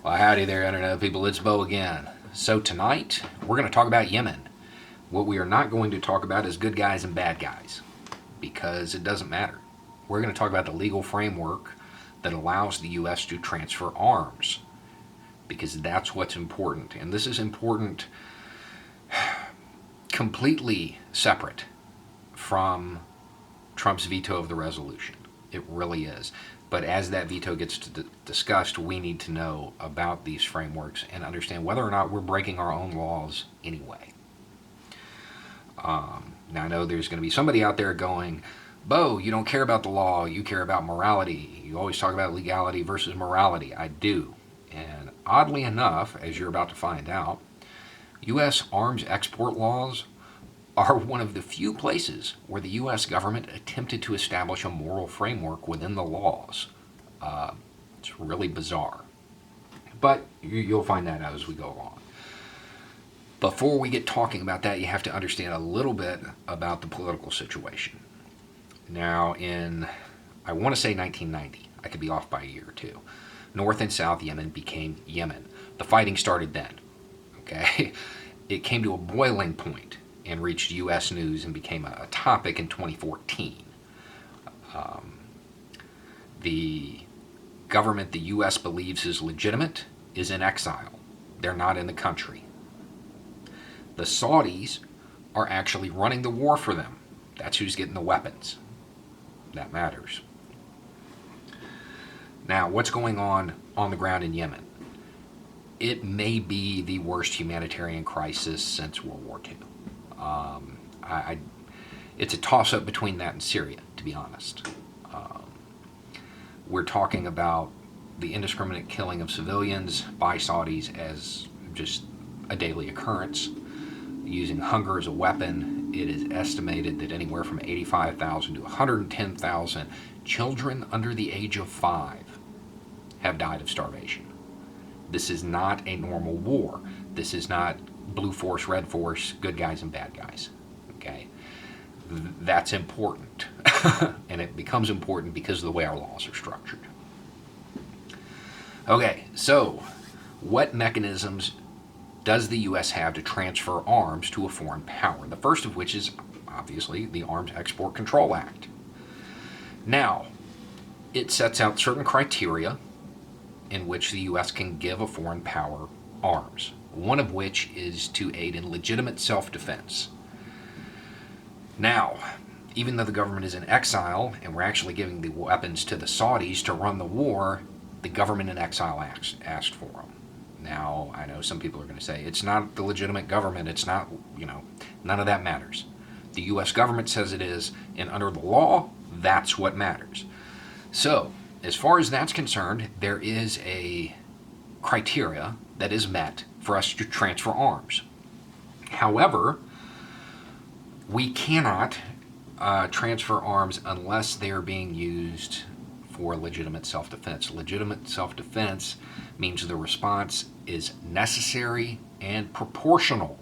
Well, howdy there, Internet people. It's Bo again. So tonight, we're going to talk about Yemen. What we are not going to talk about is good guys and bad guys, because it doesn't matter. We're going to talk about the legal framework that allows the U.S. to transfer arms, because that's what's important. And this is important completely separate from Trump's veto of the resolution. It really is. But as that veto gets discussed, we need to know about these frameworks and understand whether or not we're breaking our own laws anyway. Now, I know there's going to be somebody out there going, Bo, you don't care about the law, you care about morality. You always talk about legality versus morality. I do. And oddly enough, as you're about to find out, U.S. arms export laws are one of the few places where the U.S. government attempted to establish a moral framework within the laws. It's really bizarre. But you'll find that out as we go along. Before we get talking about that, you have to understand a little bit about the political situation. Now, I want to say 1990, I could be off by a year or two, North and South Yemen became Yemen. The fighting started then. Okay? It came to a boiling point and reached U.S. news and became a topic in 2014. The government the U.S. believes is legitimate is in exile. They're not in the country. The Saudis are actually running the war for them. That's who's getting the weapons. That matters. Now, what's going on the ground in Yemen? It may be the worst humanitarian crisis since World War II. It's a toss-up between that and Syria, to be honest. We're talking about the indiscriminate killing of civilians by Saudis as just a daily occurrence, using hunger as a weapon. It is estimated that anywhere from 85,000 to 110,000 children under the age of 5 have died of starvation. This is not a normal war. This is not blue force, red force, good guys and bad guys. Okay? That's important. And it becomes important because of the way our laws are structured. Okay, so what mechanisms does the U.S. have to transfer arms to a foreign power? The first of which is obviously the Arms Export Control Act. Now, it sets out certain criteria in which the U.S. can give a foreign power arms, one of which is to aid in legitimate self-defense. Now, even though the government is in exile and we're actually giving the weapons to the Saudis to run the war, the government in exile asked for them. Now, I know some people are going to say, it's not the legitimate government, it's not, none of that matters. The U.S. government says it is, and under the law, that's what matters. So, as far as that's concerned, there is a criteria that is met for us to transfer arms. However, we cannot transfer arms unless they're being used for legitimate self-defense. Legitimate self-defense means the response is necessary and proportional.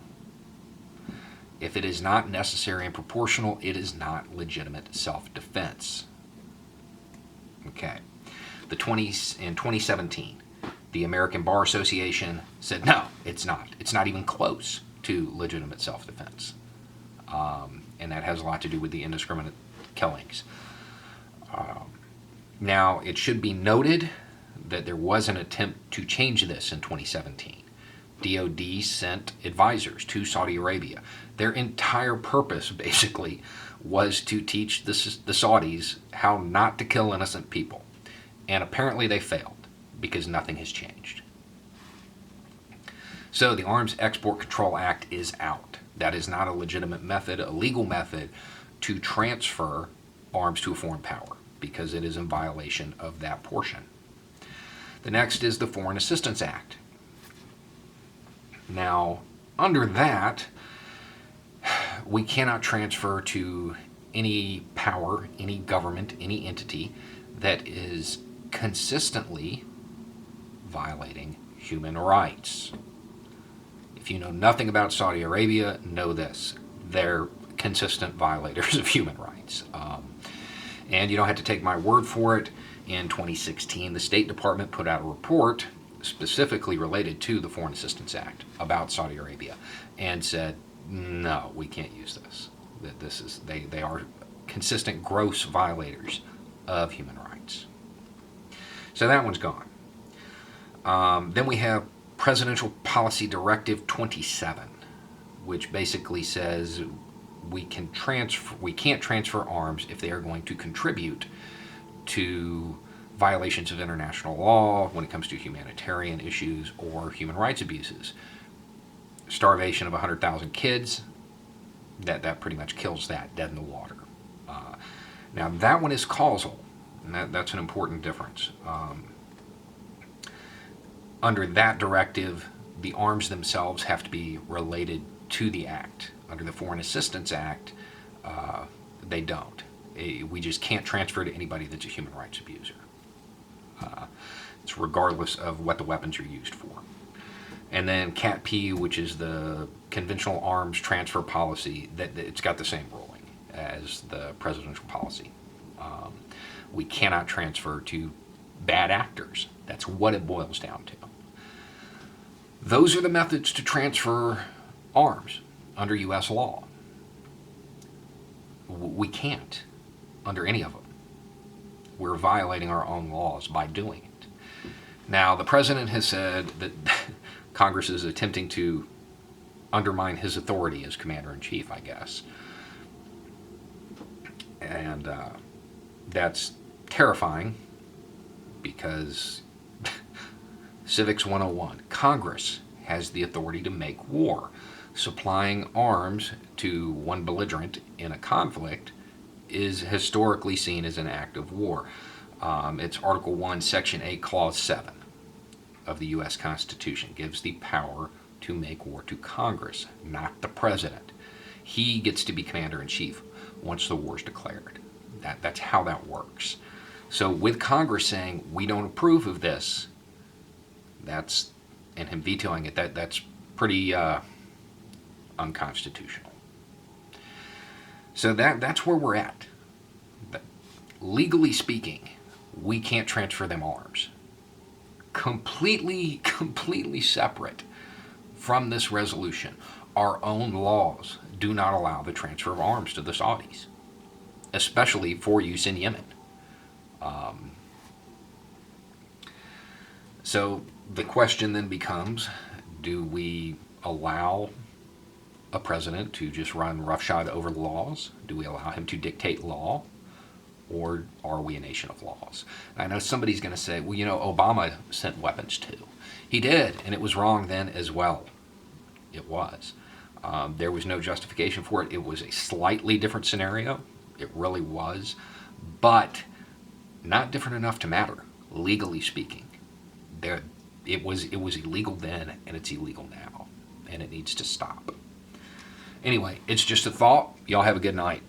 If it is not necessary and proportional, it is not legitimate self-defense. Okay. In 2017, the American Bar Association said, no, it's not. It's not even close to legitimate self-defense. And that has a lot to do with the indiscriminate killings. Now, it should be noted that there was an attempt to change this in 2017. DOD sent advisors to Saudi Arabia. Their entire purpose, basically, was to teach the Saudis how not to kill innocent people. And apparently they failed, because nothing has changed. So the Arms Export Control Act is out. That is not a legitimate method, a legal method, to transfer arms to a foreign power, because it is in violation of that portion. The next is the Foreign Assistance Act. Now, under that, we cannot transfer to any power, any government, any entity that is consistently violating human rights. If you know nothing about Saudi Arabia, know this. They're consistent violators of human rights. And you don't have to take my word for it. In 2016, the State Department put out a report specifically related to the Foreign Assistance Act about Saudi Arabia, and said, no, we can't use this. That this is they are consistent gross violators of human rights. So that one's gone. Then we have Presidential Policy Directive 27, which basically says we can't transfer arms if they are going to contribute to violations of international law when it comes to humanitarian issues or human rights abuses. Starvation of 100,000 kids, that pretty much kills that dead in the water. Now that one is causal, and that's an important difference. Under that directive, the arms themselves have to be related to the act. Under the Foreign Assistance Act, they don't. We just can't transfer to anybody that's a human rights abuser. It's regardless of what the weapons are used for. And then Cat P, which is the conventional arms transfer policy, that it's got the same ruling as the presidential policy. We cannot transfer to bad actors. That's what it boils down to. Those are the methods to transfer arms under U.S. law. We can't under any of them. We're violating our own laws by doing it. Now, the president has said that Congress is attempting to undermine his authority as commander-in-chief, I guess. And that's terrifying because Civics 101, Congress has the authority to make war. Supplying arms to one belligerent in a conflict is historically seen as an act of war. It's Article 1, Section 8, Clause 7 of the U.S. Constitution gives the power to make war to Congress, not the president. He gets to be commander-in-chief once the war is declared. That's how that works. So with Congress saying, we don't approve of this, and him vetoing it, that's pretty unconstitutional. So that's where we're at. Legally speaking, we can't transfer them arms. Completely separate from this resolution, our own laws do not allow the transfer of arms to the Saudis, especially for use in Yemen. So the question then becomes, do we allow a president to just run roughshod over the laws? Do we allow him to dictate law? Or are we a nation of laws? I know somebody's going to say, well, Obama sent weapons too. He did, and it was wrong then as well. It was. There was no justification for it. It was a slightly different scenario. It really was. But not different enough to matter, legally speaking. It was illegal then, and it's illegal now. And it needs to stop. Anyway, it's just a thought. Y'all have a good night.